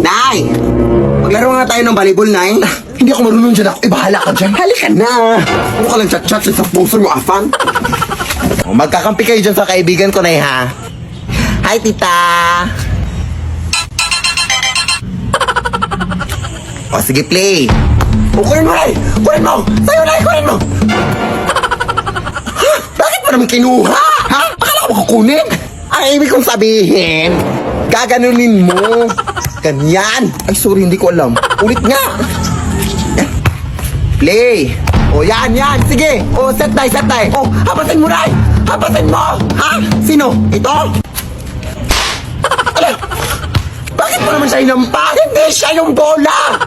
Nay! Maglaro nga tayo ng volleyball, Nay. Hindi ako marunong dyan ako. Bahala ka dyan. Halika na! Ano ka lang chat-chat sa puso mo, afan? Magkakampi kayo dyan sa kaibigan ko, Nay, ha? Hi, tita! O, sige, play. Kunin mo, Nay! Kunin mo! Sa'yo, Nay! Kunin mo! Ha? Bakit mo naman kinuha? Ha? Akala ko kukunin? Ang ibig kong sabihin, gaganunin mo. Ganyan. Ay, sorry, hindi ko alam. Ulit nga. Play. O, yan. Sige. O, set tayo. O, hapasin mo, Nay! Hapasin mo! Ha? Sino? Ito? Ala! Bakit mo naman siya inampas? Hindi siya yung bola!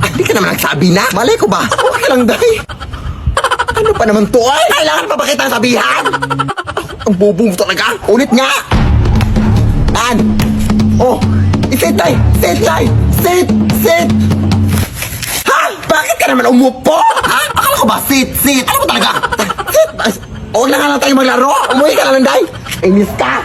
Hindi ka naman nagsabi na. Malay ko ba? Okay lang, Day. Ano pa naman to, ay? Kailangan pa ba kitang sabihan? Ang bobo mo talaga. Ulit nga. Yan. Oh, iset tayo. Sit. Ha? Bakit ka naman umupo? Ha? Akala ko ba sit? Ano mo talaga? Sit. O na nga lang tayo maglaro. Umuwi ka na lang, Day. Inis ka.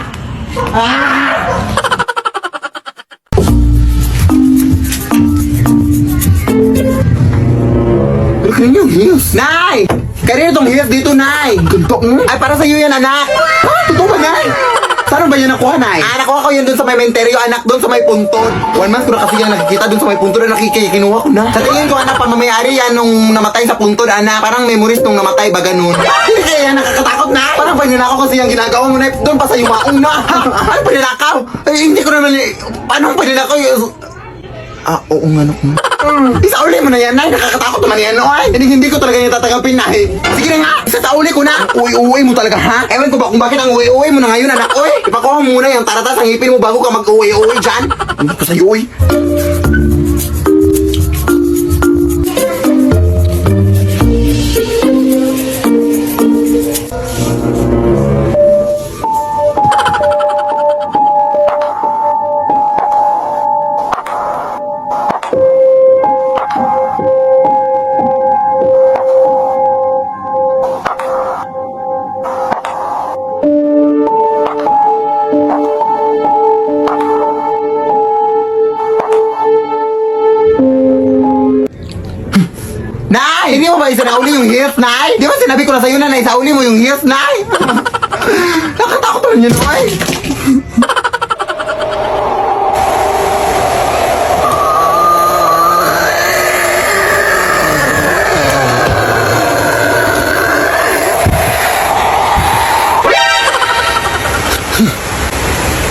Pero kanina yung heels. Nay! Kanina itong heels dito, Nay. Ganto, Ay, para sa'yo yan, anak. Ha? Totoo ba, Nay? Saan ba yan nakuha, Nay? Nakuha ko yun dun sa may menteryo, anak, dun sa may puntod. 1 month ko na kasi yan nakikita dun sa may puntod na kinuha ko na. Sa tingin ko, anak, pamamayari yan nung namatay sa puntod, anak. Parang memories nung namatay ba ganun. Hindi kaya yan, nakakatakot na. Parang paninakaw kasi yung ginagawa mo, Nay. Doon pa sa yumaong na. Ha? Ano paninakaw? Ay, hindi ko naman, paano paninakaw yun? Oo nga, anak mo. Isauli mo na yan, Nay. Nakakatakot naman yan, Nay. Hindi ko talaga yung tatanggapin, Nay. Sige na nga, isauli ko na. Uwi mo talaga, ha? Ewan ko ba kung bakit ang uwi mo na ngayon, anak. Uy, ipakuha mo muna yung taratas ang ngipin mo bago ka mag-uwi dyan. Hindi ko sa'yo, uy. Nay! Hindi mo ba isinauli yung heels, Nay? Di ba sinabi ko na sa'yo na isauli mo yung heels, Nay? Nakatakot naman yun, Nay.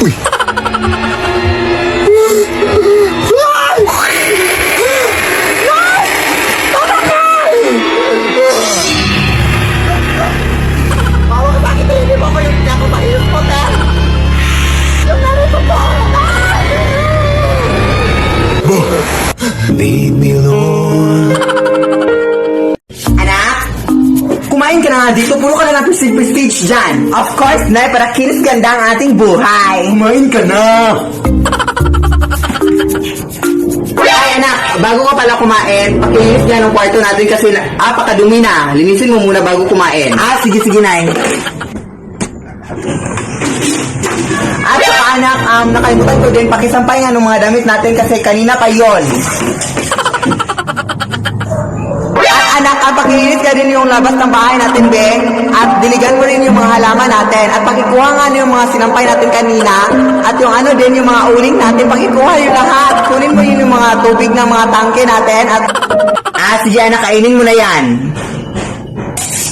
Uy! Leave me alone. Anak, kumain ka na nga dito. Puro ka na ng prestige dyan. Of course, Nay, para kinis ganda ang ating buhay. Kumain ka na. Ay, anak, bago ka pala kumain, pakinis dyan ang kwarto natin kasi pakadumi na. Linisin mo muna bago kumain. Sige, Nay. At saka anak, nakalimutan ko din pakisampay nga ng mga damit natin kasi kanina pa yon. At anak, pakilinis ka din yung labas ng bahay natin, Beng. At diligan mo rin yung mga halaman natin. At pakikuha nga yung mga sinampay natin kanina. At yung ano din, yung mga uling natin, pakikuha yung lahat. Kunin mo yun yung mga tubig ng mga tangke natin. At sige anak, kainin mo na yan.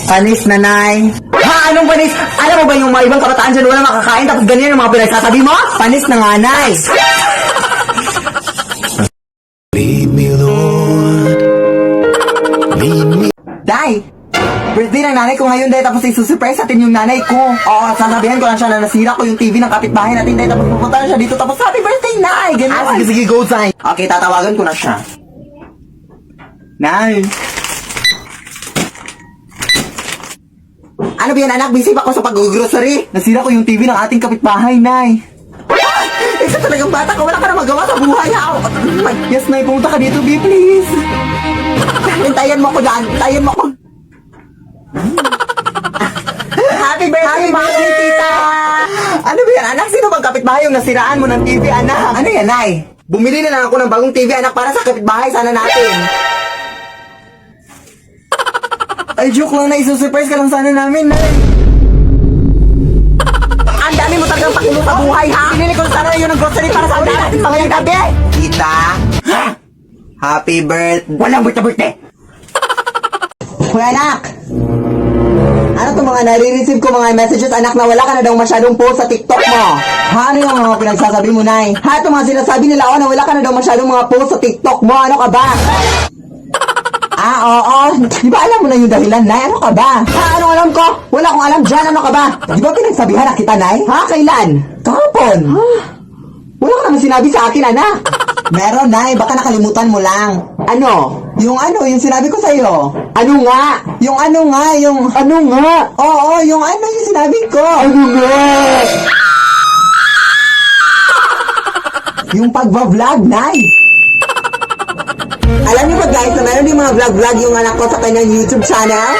Panis, nanay. Ha? Anong panis? Alam mo ba yung mga ibang kabataan dyan wala makakain tapos ganyan yung mga pinagsasabi mo? Panis na nga, nay. Leave me alone. Leave me. Day, birthday ng nanay ko ngayon, Day, tapos isusurprise natin yung nanay ko. Oo, sasabihan ko lang siya na nasira ko yung TV ng kapitbahay natin, Day, tapos pupunta na siya dito, tapos happy birthday, Nay! Ganun. Sige, go, Zay. Okay, tatawagan ko na siya. Nay! Ano ba yan, anak? Busy pa ako sa pag-grocery. Nasira ko yung TV ng ating kapitbahay, Nay. Isa talagang bata ka, wala ka na magawa sa buhay, ha? Yes, Nay, pumunta ka dito, B, please. Hintayan mo ko dyan, hintayan mo ko. Happy birthday, tita! Ano ba yan, anak? Sino bang kapitbahay yung nasiraan mo ng TV, anak? Ano yan, Nay? Bumili na lang ako ng bagong TV, anak, para sa kapitbahay sana natin. Ay, joke lang na, isusurprise ka lang sana namin, Nay. Ang dami mo talagang pakinig sa buhay, ha? Pinili ko sana yun ng grocery para sa ulit natin mga yung gabi. Tita? Ha? Happy birthday. Walang birthday. Kuya anak! Ano to mga nare-receive ko mga messages, anak, na wala ka na daw masyadong post sa TikTok mo? Ha? Ano yung mga pinagsasabi mo, Nay? Ha? Ito mga sinasabi nila, na wala ka na daw masyadong mga post sa TikTok mo. Ano ka ba? Oo. Di ba alam mo na yung dahilan, Nay? Ano ka ba? Ha? Anong alam ko? Wala akong alam dyan. Ano ka ba? Di ba pinagsabihan na kita, Nay? Ha? Kailan? Kahapon. Wala ka naman sinabi sa akin, anak. Meron, Nay. Baka nakalimutan mo lang. Ano? Yung sinabi ko sa'yo. Ano nga? Yung ano nga? Oo, yung sinabi ko. Ano nga? Yung pagbablog, Nay. Alam niyo ba guys, na meron din mga vlog yung anak ko sa kanyang YouTube channel?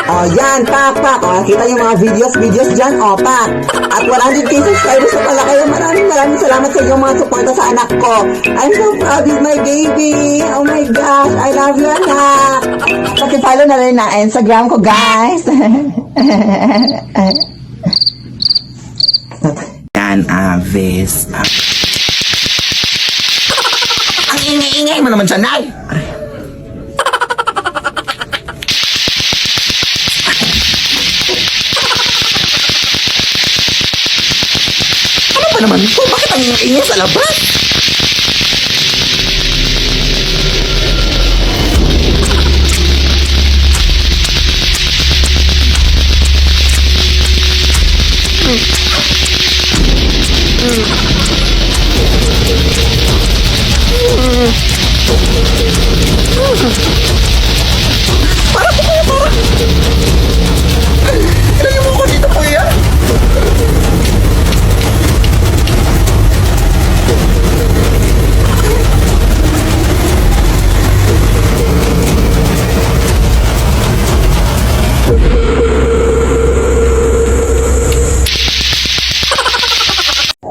Oh, yan, pak. Oh, kita yung mga videos dyan, oh, pak. At 100k subscribers na pala kayo. Maraming salamat sa inyong mga suporta sa anak ko. I'm so proud with my baby. Oh my gosh, I love you, anak. Pakipollow na rin na Instagram ko, guys. Yan, Avis. Ang ingay-ingay mo naman siya, Nay. Ano ba naman ito? Bakit ang ingay sa labas? Ilayo mo ko dito, kuya.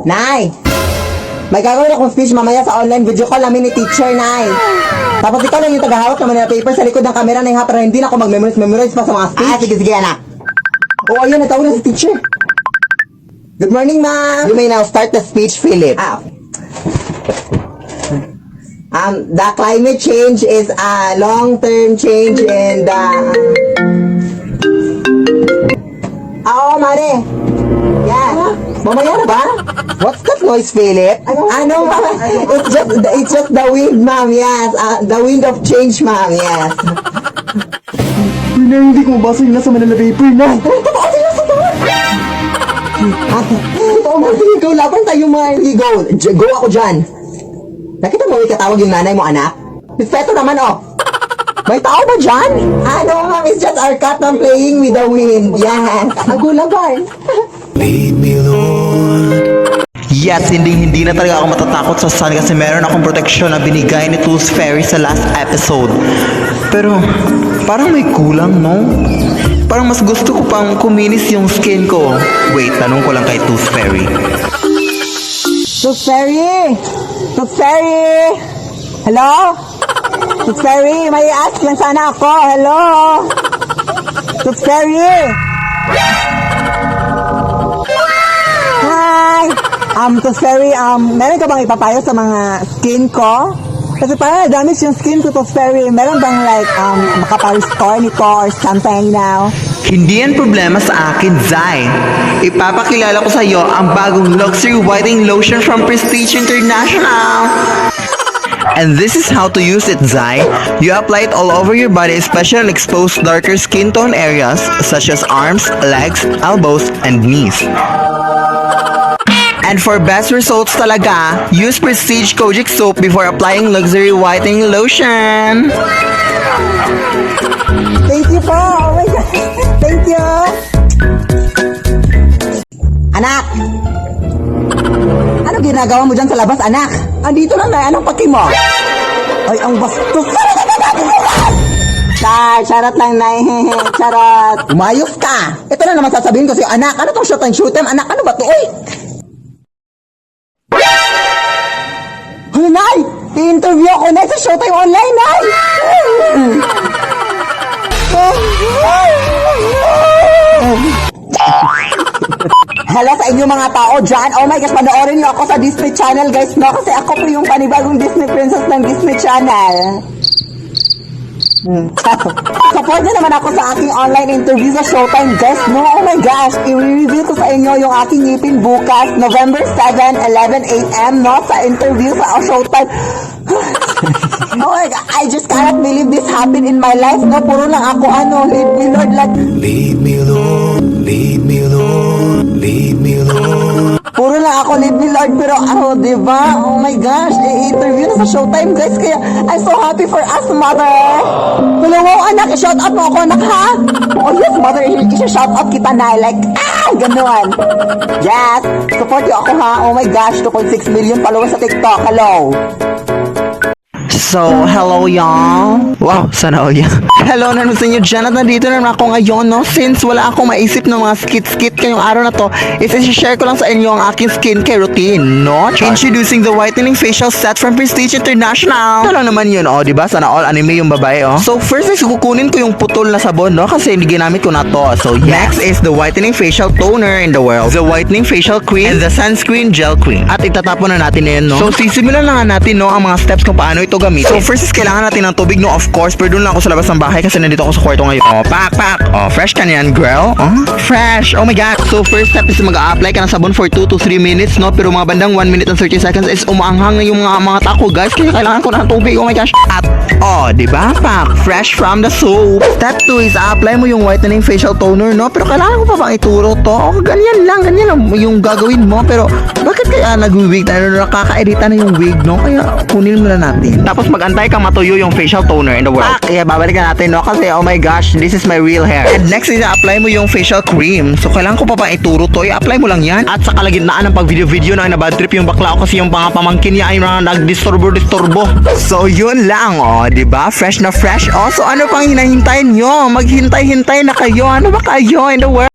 Nay! May gagawin akong speech mamaya sa online video call namin ni teacher, Nay. Tapos ikaw lang yung tagahawak naman ng paper sa likod ng camera, Nay, ha, para hindi na ako mag-memorize pa sa mga speech. Sige, anak. Oo, ayun, natawag na si teacher. Good morning, ma'am. You may now start the speech, Philip. The climate change is a long-term change in the... Oo, Mare. Yeah. Mamaya na ba? What's that noise, Philip? Ano, ma'am? It's just the wind, ma'am. Yes. The wind of change, ma'am. Yes. Nay, hindi ko mabasa yung nasa Manila paper, Nay. Totoo sila sa to. Totoo mo, sige, go. Laban tayo, mga go. Go ako dyan. Nakita mo may katawag yung nanay mo, anak? Respeto naman, oh. May tao ba dyan? Ano, ma'am? It's just our cat na playing with the wind. Yes. Agulaban. Yes, hindi na talaga ako matatakot sa sun kasi meron akong proteksyon na binigay ni Tooth Fairy sa last episode. Pero, parang may kulang, no? Parang mas gusto ko pang kuminis yung skin ko. Wait, tanong ko lang kay Tooth Fairy. Tooth Fairy! Tooth Fairy! Hello? Tooth Fairy, may ask lang sana ako. Hello? Tooth Fairy! Hi! Tooth Fairy, meron ka bang ipapayo sa mga skin ko? Kasi parang damage yung skin ko, Tooth Fairy. Meron bang like, makapa-restore nito or something now? Hindi yan problema sa akin, Zai. Ipapakilala ko sa iyo ang bagong luxury whitening lotion from Prestige International. And this is how to use it, Zai. You apply it all over your body, especially exposed darker skin tone areas such as arms, legs, elbows, and knees. And for best results talaga, use Prestige Kojic soap before applying luxury whitening lotion. Thank you po! Oh my God! Thank you! Anak! Ano ginagawa mo dyan sa labas, anak? Andito lang, Nay. Anong paki mo? Ay, ang bastos! Charot lang, Nay. Charot. Umayos ka! Ito na naman sasabihin ko sa'yo, anak. Ano tong shot and shoot time? Anak, ano ba to? Uy! I-interview ako na sa Showtime Online, ay! Hello sa inyo mga tao dyan. Oh my gosh, panoorin niyo ako sa Disney Channel guys, no? Kasi ako po yung panibagong Disney princess ng Disney Channel. Support niyo naman ako sa aking online interview sa Showtime guys, no? Oh my gosh, i-review ko sa inyo yung aking ngipin bukas, November 7, 11 a.m. no? Sa interview sa Showtime. Oh my God, I just cannot believe this happened in my life, no? Puro lang ako, lead me Lord, like, Lead me, Lord, lead me, Lord, lead me, Lord. puro lang ako, lead me Lord, pero diba? Oh my gosh, i-interview na sa Showtime guys, kaya I'm so happy for us, mother. Hello, wow, anak, i-shout out mo ako, anak, ha? Oh yes, mother, i-shout out kita na, like, ganun. Yes, support niyo ako, ha? Oh my gosh, 2.6 million followers sa TikTok, hello. So, hello y'all. Wow, sana all yan. Hello na naman sa inyo dyan at nandito na naman ako ngayon, no? Since wala akong maisip ng mga skit-skit kayong araw na to, is i-share ko lang sa inyo ang aking skincare routine, no? Introducing the whitening facial set from Prestige International. Ito lang naman yun, oh, diba? Sana all anime yung babae, oh. So, first is kukunin ko yung putol na sabon, no? Kasi hindi ginamit ko na to. So, next is the whitening facial toner in the world, the whitening facial cream, and the sunscreen gel cream. At itatapon na natin na yun, no? So, sisimulan na nga natin, no, ang mga steps kung paano ito gamitin. So, first is kailangan natin ng tubig, no? Of course, pero doon lang ako sa labas ng bahay kasi nandito ako sa kwarto ngayon. Oh, pak! Oh, fresh ka niyan, girl. Oh, fresh. Oh my God. So, first step is mag-a-apply ka ng sabon for 2 to 3 minutes, no? Pero mga bandang 1 minute and 30 seconds is umaanghang yung mga tako, guys. Kaya kailangan ko ng tubig. Oh my gosh. At, oh, diba? Pak! Fresh from the soap. Step 2 is apply mo yung whitening facial toner, no? Pero kailangan ko pa bang ituro to? Oh, ganyan lang yung gagawin mo. Pero, bakit kaya nag-wig na nakaka-edita na yung wig, no? Kaya, kunin mo na natin. Tapos, mag-antay kang matuyo yung facial toner in the world. Kaya babalikan natin, no? Kasi, oh my gosh, this is my real hair. And next is apply mo yung facial cream. So, kailangan ko pa ba ituro to? I-apply mo lang yan. At sa kalagitnaan ng pag-video na nabad trip yung bakla ko kasi yung mga pamangkin niya ay mga nagdisturbo-disturbo. So, yun lang, oh. Diba? Fresh na fresh. Oh, so ano pang hinahintayin nyo? Maghintay-hintay na kayo. Ano ba kayo in the world?